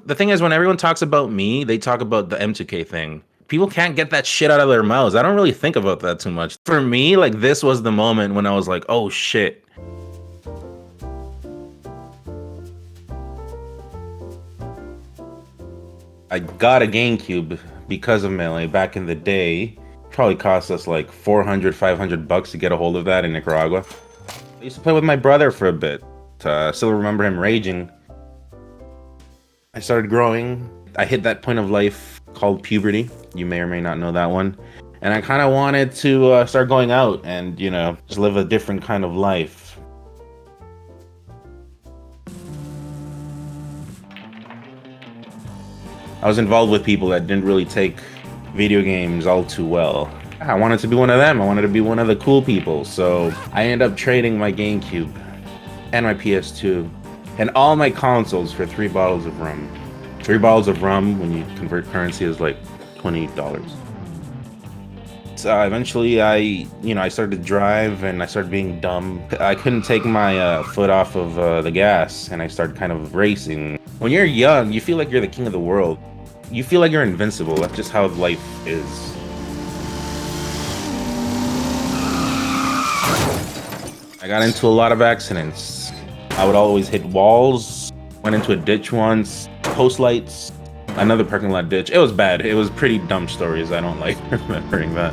The thing is, when everyone talks about me, they talk about the M2K thing. People can't get that shit out of their mouths. I don't really think about that too much. For me, like, this was the moment when I was like, oh shit. I got a GameCube because of Melee back in the day. Probably cost us like 400, 500 bucks to get a hold of that in Nicaragua. I used to play with my brother for a bit. I still remember him raging. I started growing. I hit that point of life called puberty. You may or may not know that one. And I kind of wanted to start going out and, you know, just live a different kind of life. I was involved with people that didn't really take video games all too well. I wanted to be one of them. I wanted to be one of the cool people. So I ended up trading my GameCube and my PS2 and all my consoles for 3 bottles of rum. 3 bottles of rum, when you convert currency, is like $20. So eventually I started to drive and I started being dumb. I couldn't take my foot off of the gas and I started kind of racing. When you're young, you feel like you're the king of the world. You feel like you're invincible. That's just how life is. I got into a lot of accidents. I would always hit walls, went into a ditch once, post lights, another parking lot ditch. It was bad. It was pretty dumb stories. I don't like remembering that.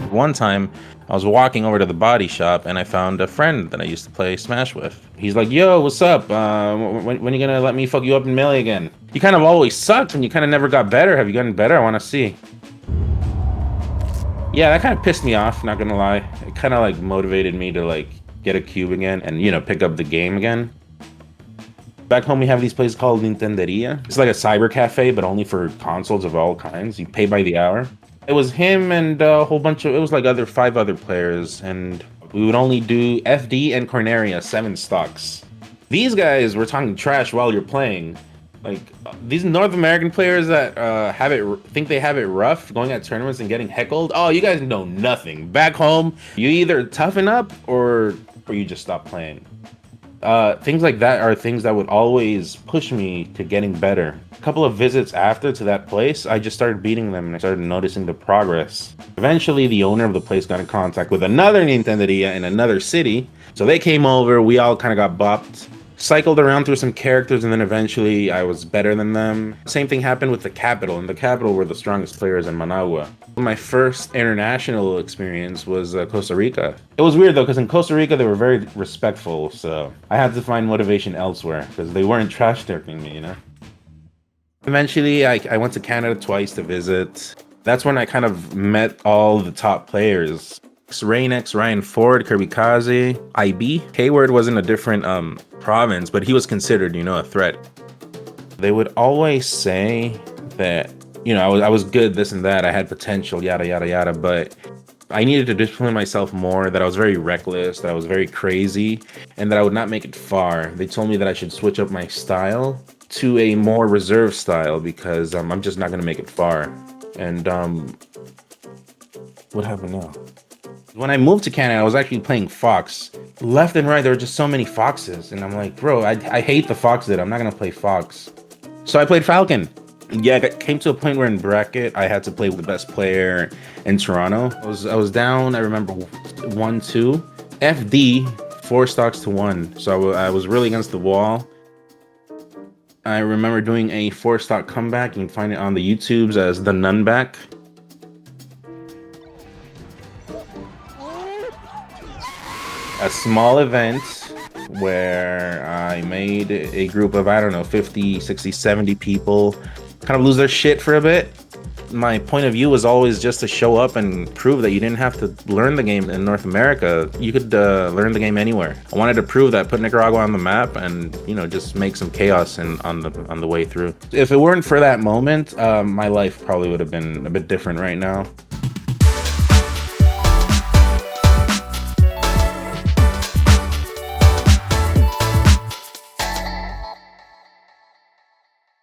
One time, I was walking over to the body shop and I found a friend that I used to play Smash with. He's like, yo, what's up? When are you gonna let me fuck you up in Melee again? You kind of always sucked and you kind of never got better. Have you gotten better? I want to see. Yeah, that kind of pissed me off, not gonna lie. It kind of like motivated me to like get a cube again and, you know, pick up the game again. Back home, we have these places called Nintenderia. It's like a cyber cafe, but only for consoles of all kinds. You pay by the hour. It was him and a whole bunch of, it was like 5 other players, and we would only do FD and Corneria 7 stocks. These guys were talking trash while you're playing. Like, these North American players that think they have it rough going at tournaments and getting heckled. Oh, you guys know nothing. Back home, you either toughen up or you just stop playing. Things like that are things that would always push me to getting better. A couple of visits after to that place, I just started beating them and I started noticing the progress. Eventually, the owner of the place got in contact with another Nintenderia in another city. So they came over, we all kind of got bopped, cycled around through some characters, and then eventually I was better than them. Same thing happened with the Capital, and the Capital were the strongest players in Managua. My first international experience was Costa Rica. It was weird though, because in Costa Rica they were very respectful, so I had to find motivation elsewhere, because they weren't trash talking me, you know? Eventually I went to Canada twice to visit. That's when I kind of met all the top players. Rainex, Ryan Ford, Kirby Kazi, IB. Hayward was in a different province, but he was considered, you know, a threat. They would always say that, you know, I was good, this and that, I had potential, yada, yada, yada, but I needed to discipline myself more, that I was very reckless, that I was very crazy, and that I would not make it far. They told me that I should switch up my style to a more reserved style because I'm just not going to make it far. And what happened now? When I moved to Canada, I was actually playing Fox. Left and right, there were just so many Foxes. And I'm like, bro, I hate the Fox that I'm not going to play Fox. So I played Falcon. Yeah, it came to a point where in bracket, I had to play with the best player in Toronto. I was down, I remember 1-2. FD, 4 stocks to 1. So I was really against the wall. I remember doing a 4-stock comeback. You can find it on the YouTubes as the Nunback. A small event where I made a group of, I don't know, 50, 60, 70 people kind of lose their shit for a bit. My point of view was always just to show up and prove that you didn't have to learn the game in North America. You could learn the game anywhere. I wanted to prove that, put Nicaragua on the map, and, you know, just make some chaos on the way through. If it weren't for that moment, my life probably would have been a bit different right now.